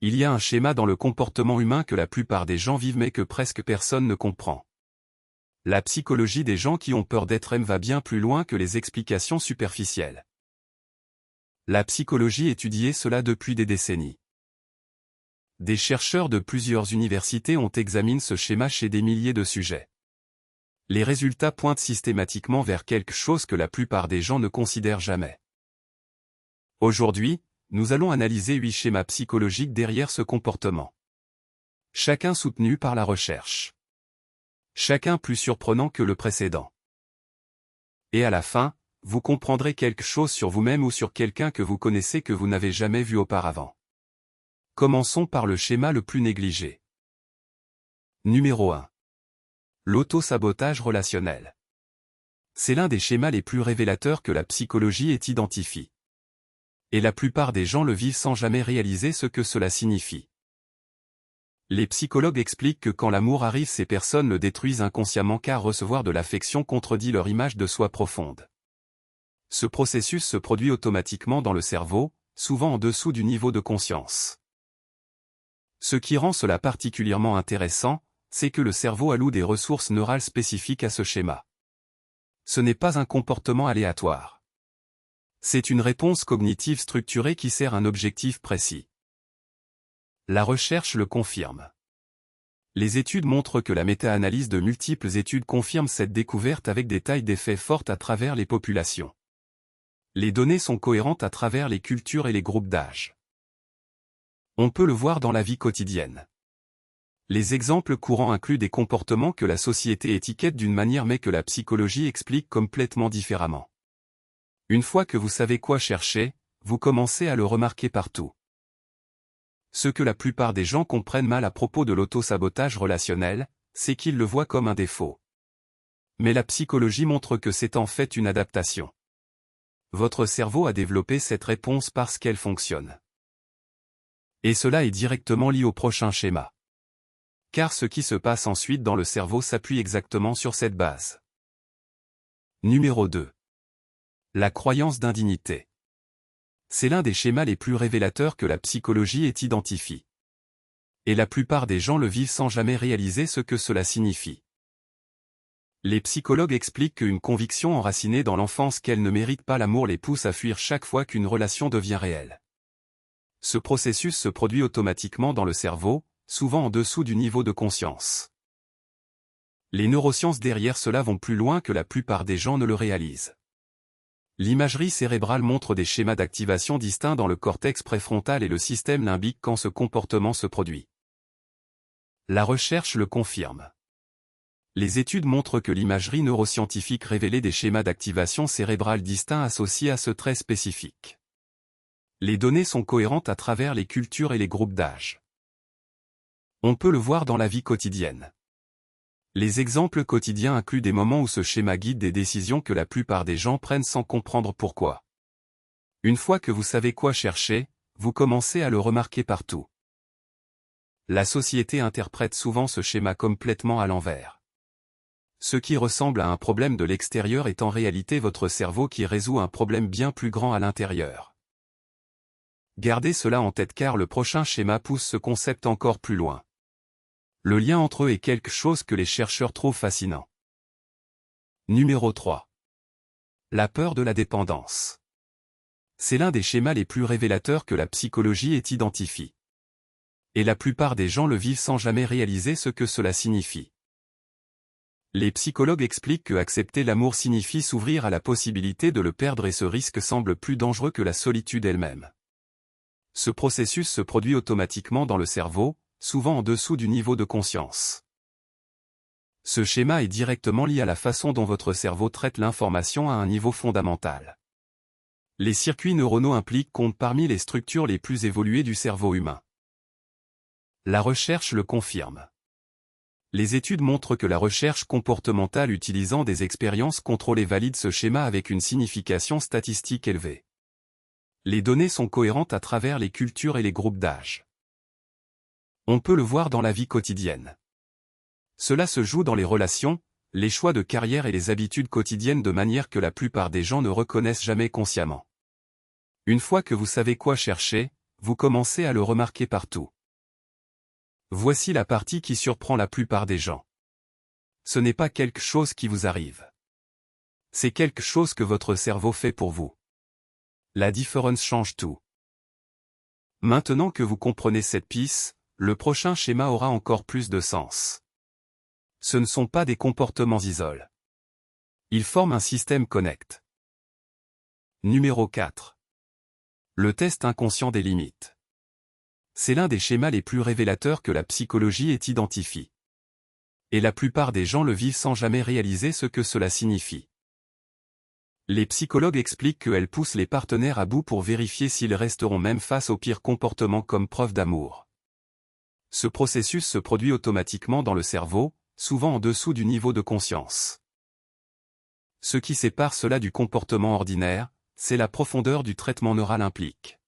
Il y a un schéma dans le comportement humain que la plupart des gens vivent mais que presque personne ne comprend. La psychologie des gens qui ont peur d'être va bien plus loin que les explications superficielles. La psychologie étudie cela depuis des décennies. Des chercheurs de plusieurs universités ont examiné ce schéma chez des milliers de sujets. Les résultats pointent systématiquement vers quelque chose que la plupart des gens ne considèrent jamais. Aujourd'hui, nous allons analyser 8 schémas psychologiques derrière ce comportement. Chacun soutenu par la recherche. Chacun plus surprenant que le précédent. Et à la fin, vous comprendrez quelque chose sur vous-même ou sur quelqu'un que vous connaissez que vous n'avez jamais vu auparavant. Commençons par le schéma le plus négligé. Numéro 1. L'auto-sabotage relationnel. C'est l'un des schémas les plus révélateurs que la psychologie ait identifié. Et la plupart des gens le vivent sans jamais réaliser ce que cela signifie. Les psychologues expliquent que quand l'amour arrive, ces personnes le détruisent inconsciemment car recevoir de l'affection contredit leur image de soi profonde. Ce processus se produit automatiquement dans le cerveau, souvent en dessous du niveau de conscience. Ce qui rend cela particulièrement intéressant, c'est que le cerveau alloue des ressources neurales spécifiques à ce schéma. Ce n'est pas un comportement aléatoire. C'est une réponse cognitive structurée qui sert un objectif précis. La recherche le confirme. Les études montrent que la méta-analyse de multiples études confirme cette découverte avec des tailles d'effets fortes à travers les populations. Les données sont cohérentes à travers les cultures et les groupes d'âge. On peut le voir dans la vie quotidienne. Les exemples courants incluent des comportements que la société étiquette d'une manière mais que la psychologie explique complètement différemment. Une fois que vous savez quoi chercher, vous commencez à le remarquer partout. Ce que la plupart des gens comprennent mal à propos de l'auto-sabotage relationnel, c'est qu'ils le voient comme un défaut. Mais la psychologie montre que c'est en fait une adaptation. Votre cerveau a développé cette réponse parce qu'elle fonctionne. Et cela est directement lié au prochain schéma. Car ce qui se passe ensuite dans le cerveau s'appuie exactement sur cette base. Numéro 2. La croyance d'indignité. C'est l'un des schémas les plus révélateurs que la psychologie ait identifié. Et la plupart des gens le vivent sans jamais réaliser ce que cela signifie. Les psychologues expliquent qu'une conviction enracinée dans l'enfance qu'elle ne mérite pas l'amour les pousse à fuir chaque fois qu'une relation devient réelle. Ce processus se produit automatiquement dans le cerveau, souvent en dessous du niveau de conscience. Les neurosciences derrière cela vont plus loin que la plupart des gens ne le réalisent. L'imagerie cérébrale montre des schémas d'activation distincts dans le cortex préfrontal et le système limbique quand ce comportement se produit. La recherche le confirme. Les études montrent que l'imagerie neuroscientifique révélait des schémas d'activation cérébrale distincts associés à ce trait spécifique. Les données sont cohérentes à travers les cultures et les groupes d'âge. On peut le voir dans la vie quotidienne. Les exemples quotidiens incluent des moments où ce schéma guide des décisions que la plupart des gens prennent sans comprendre pourquoi. Une fois que vous savez quoi chercher, vous commencez à le remarquer partout. La société interprète souvent ce schéma complètement à l'envers. Ce qui ressemble à un problème de l'extérieur est en réalité votre cerveau qui résout un problème bien plus grand à l'intérieur. Gardez cela en tête car le prochain schéma pousse ce concept encore plus loin. Le lien entre eux est quelque chose que les chercheurs trouvent fascinant. Numéro 3. La peur de la dépendance. C'est l'un des schémas les plus révélateurs que la psychologie ait identifié. Et la plupart des gens le vivent sans jamais réaliser ce que cela signifie. Les psychologues expliquent que accepter l'amour signifie s'ouvrir à la possibilité de le perdre et ce risque semble plus dangereux que la solitude elle-même. Ce processus se produit automatiquement dans le cerveau, souvent en dessous du niveau de conscience. Ce schéma est directement lié à la façon dont votre cerveau traite l'information à un niveau fondamental. Les circuits neuronaux impliqués comptent parmi les structures les plus évoluées du cerveau humain. La recherche le confirme. Les études montrent que la recherche comportementale utilisant des expériences contrôlées valide ce schéma avec une signification statistique élevée. Les données sont cohérentes à travers les cultures et les groupes d'âge. On peut le voir dans la vie quotidienne. Cela se joue dans les relations, les choix de carrière et les habitudes quotidiennes de manière que la plupart des gens ne reconnaissent jamais consciemment. Une fois que vous savez quoi chercher, vous commencez à le remarquer partout. Voici la partie qui surprend la plupart des gens. Ce n'est pas quelque chose qui vous arrive. C'est quelque chose que votre cerveau fait pour vous. La différence change tout. Maintenant que vous comprenez cette piste, le prochain schéma aura encore plus de sens. Ce ne sont pas des comportements isolés. Ils forment un système connect. Numéro 4. Le test inconscient des limites. C'est l'un des schémas les plus révélateurs que la psychologie ait identifié. Et la plupart des gens le vivent sans jamais réaliser ce que cela signifie. Les psychologues expliquent qu'elles poussent les partenaires à bout pour vérifier s'ils resteront même face aux pires comportements comme preuve d'amour. Ce processus se produit automatiquement dans le cerveau, souvent en dessous du niveau de conscience. Ce qui sépare cela du comportement ordinaire, c'est la profondeur du traitement neural implique.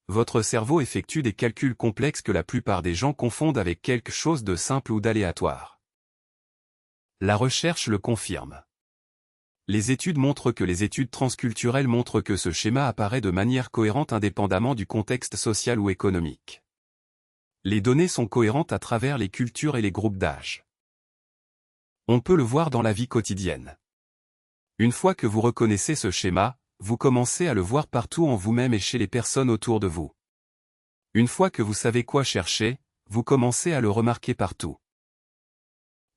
Votre cerveau effectue des calculs complexes que la plupart des gens confondent avec quelque chose de simple ou d'aléatoire. La recherche le confirme. Les études montrent que les études transculturelles montrent que ce schéma apparaît de manière cohérente indépendamment du contexte social ou économique. Les données sont cohérentes à travers les cultures et les groupes d'âge. On peut le voir dans la vie quotidienne. Une fois que vous reconnaissez ce schéma, vous commencez à le voir partout en vous-même et chez les personnes autour de vous. Une fois que vous savez quoi chercher, vous commencez à le remarquer partout.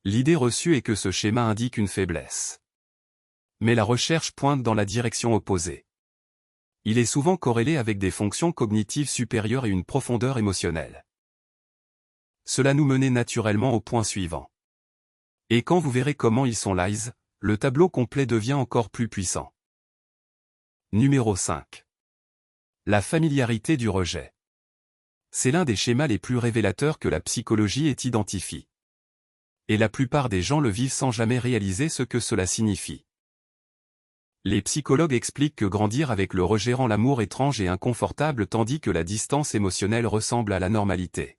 L'idée reçue est que ce schéma indique une faiblesse. Mais la recherche pointe dans la direction opposée. Il est souvent corrélé avec des fonctions cognitives supérieures et une profondeur émotionnelle. Cela nous menait naturellement au point suivant. Et quand vous verrez comment ils sont lies, le tableau complet devient encore plus puissant. Numéro 5. La familiarité du rejet. C'est l'un des schémas les plus révélateurs que la psychologie ait identifié. Et la plupart des gens le vivent sans jamais réaliser ce que cela signifie. Les psychologues expliquent que grandir avec le rejet rend l'amour étrange et inconfortable tandis que la distance émotionnelle ressemble à la normalité.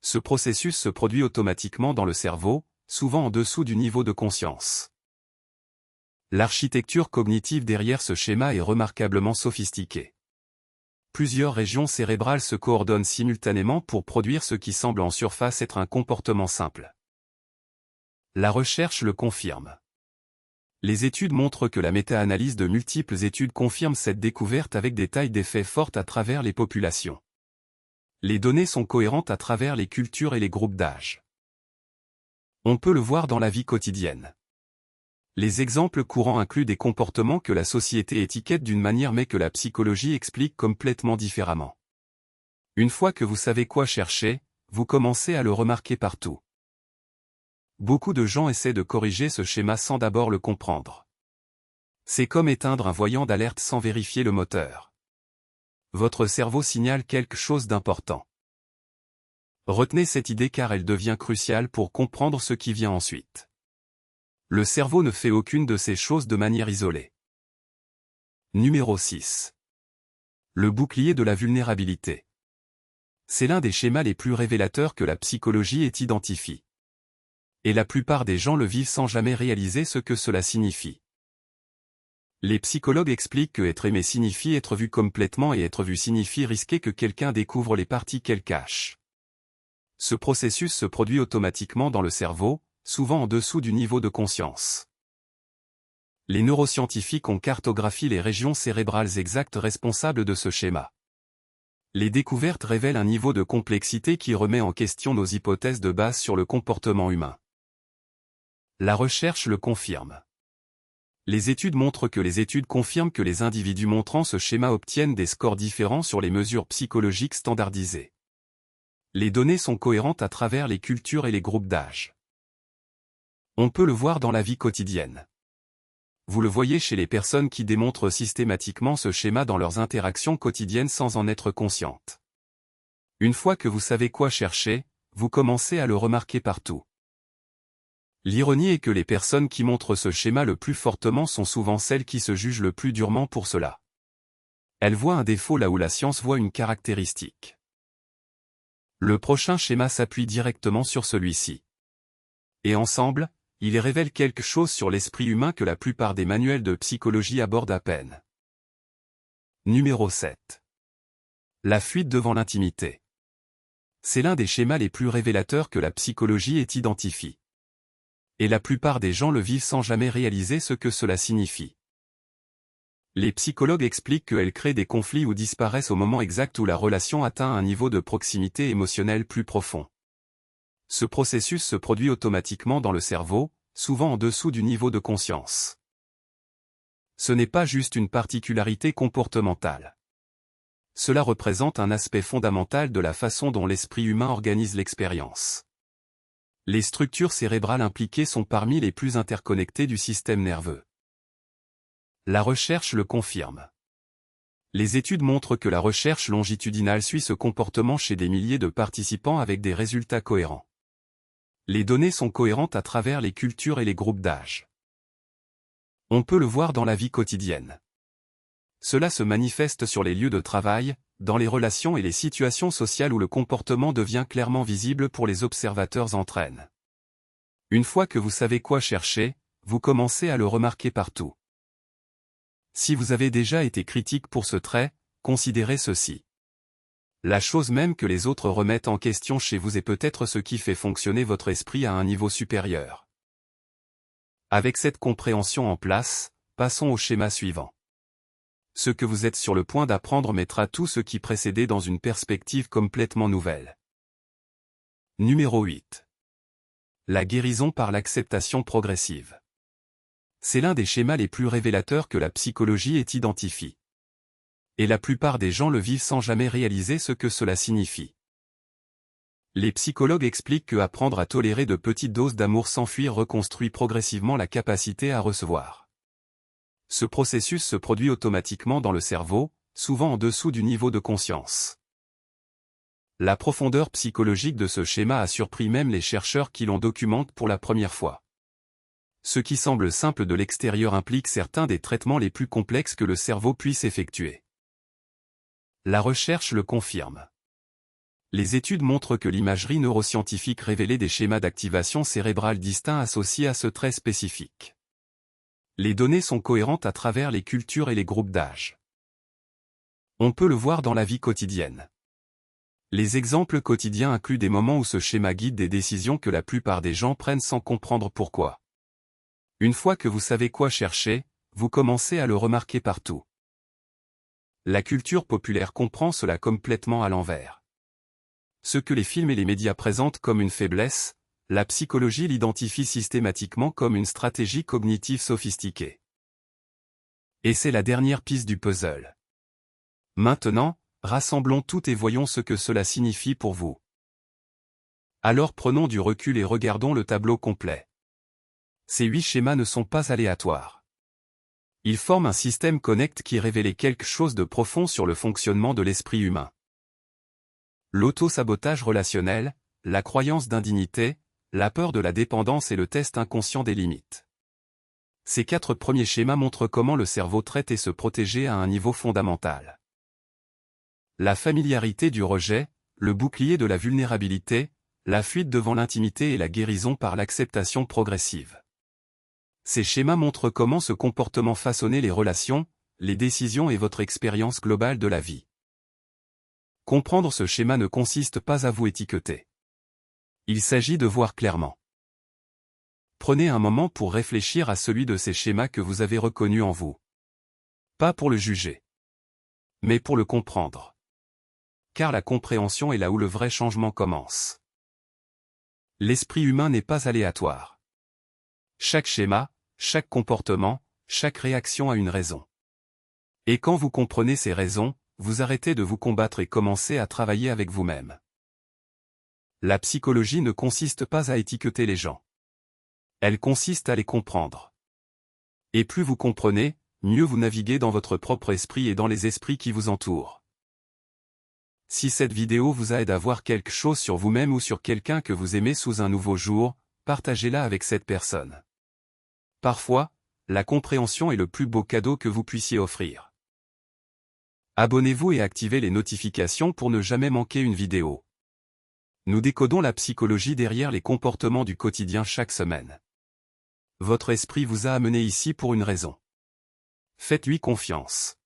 Ce processus se produit automatiquement dans le cerveau, souvent en dessous du niveau de conscience. L'architecture cognitive derrière ce schéma est remarquablement sophistiquée. Plusieurs régions cérébrales se coordonnent simultanément pour produire ce qui semble en surface être un comportement simple. La recherche le confirme. Les études montrent que la méta-analyse de multiples études confirme cette découverte avec des tailles d'effets fortes à travers les populations. Les données sont cohérentes à travers les cultures et les groupes d'âge. On peut le voir dans la vie quotidienne. Les exemples courants incluent des comportements que la société étiquette d'une manière mais que la psychologie explique complètement différemment. Une fois que vous savez quoi chercher, vous commencez à le remarquer partout. Beaucoup de gens essaient de corriger ce schéma sans d'abord le comprendre. C'est comme éteindre un voyant d'alerte sans vérifier le moteur. Votre cerveau signale quelque chose d'important. Retenez cette idée car elle devient cruciale pour comprendre ce qui vient ensuite. Le cerveau ne fait aucune de ces choses de manière isolée. Numéro 6. Le bouclier de la vulnérabilité. C'est l'un des schémas les plus révélateurs que la psychologie ait identifié. Et la plupart des gens le vivent sans jamais réaliser ce que cela signifie. Les psychologues expliquent que être aimé signifie être vu complètement et être vu signifie risquer que quelqu'un découvre les parties qu'elle cache. Ce processus se produit automatiquement dans le cerveau, souvent en dessous du niveau de conscience. Les neuroscientifiques ont cartographié les régions cérébrales exactes responsables de ce schéma. Les découvertes révèlent un niveau de complexité qui remet en question nos hypothèses de base sur le comportement humain. La recherche le confirme. Les études montrent que les études confirment que les individus montrant ce schéma obtiennent des scores différents sur les mesures psychologiques standardisées. Les données sont cohérentes à travers les cultures et les groupes d'âge. On peut le voir dans la vie quotidienne. Vous le voyez chez les personnes qui démontrent systématiquement ce schéma dans leurs interactions quotidiennes sans en être conscientes. Une fois que vous savez quoi chercher, vous commencez à le remarquer partout. L'ironie est que les personnes qui montrent ce schéma le plus fortement sont souvent celles qui se jugent le plus durement pour cela. Elles voient un défaut là où la science voit une caractéristique. Le prochain schéma s'appuie directement sur celui-ci. Et ensemble, il révèle quelque chose sur l'esprit humain que la plupart des manuels de psychologie abordent à peine. Numéro 7. La fuite devant l'intimité. C'est l'un des schémas les plus révélateurs que la psychologie ait identifié. Et la plupart des gens le vivent sans jamais réaliser ce que cela signifie. Les psychologues expliquent qu'elles créent des conflits ou disparaissent au moment exact où la relation atteint un niveau de proximité émotionnelle plus profond. Ce processus se produit automatiquement dans le cerveau, souvent en dessous du niveau de conscience. Ce n'est pas juste une particularité comportementale. Cela représente un aspect fondamental de la façon dont l'esprit humain organise l'expérience. Les structures cérébrales impliquées sont parmi les plus interconnectées du système nerveux. La recherche le confirme. Les études montrent que la recherche longitudinale suit ce comportement chez des milliers de participants avec des résultats cohérents. Les données sont cohérentes à travers les cultures et les groupes d'âge. On peut le voir dans la vie quotidienne. Cela se manifeste sur les lieux de travail, dans les relations et les situations sociales où le comportement devient clairement visible pour les observateurs entraîne. Une fois que vous savez quoi chercher, vous commencez à le remarquer partout. Si vous avez déjà été critique pour ce trait, considérez ceci. La chose même que les autres remettent en question chez vous est peut-être ce qui fait fonctionner votre esprit à un niveau supérieur. Avec cette compréhension en place, passons au schéma suivant. Ce que vous êtes sur le point d'apprendre mettra tout ce qui précédait dans une perspective complètement nouvelle. Numéro 8. La guérison par l'acceptation progressive. C'est l'un des schémas les plus révélateurs que la psychologie ait identifié. Et la plupart des gens le vivent sans jamais réaliser ce que cela signifie. Les psychologues expliquent que apprendre à tolérer de petites doses d'amour sans fuir reconstruit progressivement la capacité à recevoir. Ce processus se produit automatiquement dans le cerveau, souvent en dessous du niveau de conscience. La profondeur psychologique de ce schéma a surpris même les chercheurs qui l'ont documenté pour la première fois. Ce qui semble simple de l'extérieur implique certains des traitements les plus complexes que le cerveau puisse effectuer. La recherche le confirme. Les études montrent que l'imagerie neuroscientifique révélait des schémas d'activation cérébrale distincts associés à ce trait spécifique. Les données sont cohérentes à travers les cultures et les groupes d'âge. On peut le voir dans la vie quotidienne. Les exemples quotidiens incluent des moments où ce schéma guide des décisions que la plupart des gens prennent sans comprendre pourquoi. Une fois que vous savez quoi chercher, vous commencez à le remarquer partout. La culture populaire comprend cela complètement à l'envers. Ce que les films et les médias présentent comme une faiblesse, la psychologie l'identifie systématiquement comme une stratégie cognitive sophistiquée. Et c'est la dernière piste du puzzle. Maintenant, rassemblons tout et voyons ce que cela signifie pour vous. Alors prenons du recul et regardons le tableau complet. Ces 8 schémas ne sont pas aléatoires. Ils forment un système connect qui révèle quelque chose de profond sur le fonctionnement de l'esprit humain. L'auto-sabotage relationnel, la croyance d'indignité, la peur de la dépendance et le test inconscient des limites. Ces 4 premiers schémas montrent comment le cerveau traite et se protéger à un niveau fondamental. La familiarité du rejet, le bouclier de la vulnérabilité, la fuite devant l'intimité et la guérison par l'acceptation progressive. Ces schémas montrent comment ce comportement façonnait les relations, les décisions et votre expérience globale de la vie. Comprendre ce schéma ne consiste pas à vous étiqueter. Il s'agit de voir clairement. Prenez un moment pour réfléchir à celui de ces schémas que vous avez reconnus en vous. Pas pour le juger, mais pour le comprendre. Car la compréhension est là où le vrai changement commence. L'esprit humain n'est pas aléatoire. Chaque schéma, chaque comportement, chaque réaction a une raison. Et quand vous comprenez ces raisons, vous arrêtez de vous combattre et commencez à travailler avec vous-même. La psychologie ne consiste pas à étiqueter les gens. Elle consiste à les comprendre. Et plus vous comprenez, mieux vous naviguez dans votre propre esprit et dans les esprits qui vous entourent. Si cette vidéo vous aide à voir quelque chose sur vous-même ou sur quelqu'un que vous aimez sous un nouveau jour, partagez-la avec cette personne. Parfois, la compréhension est le plus beau cadeau que vous puissiez offrir. Abonnez-vous et activez les notifications pour ne jamais manquer une vidéo. Nous décodons la psychologie derrière les comportements du quotidien chaque semaine. Votre esprit vous a amené ici pour une raison. Faites-lui confiance.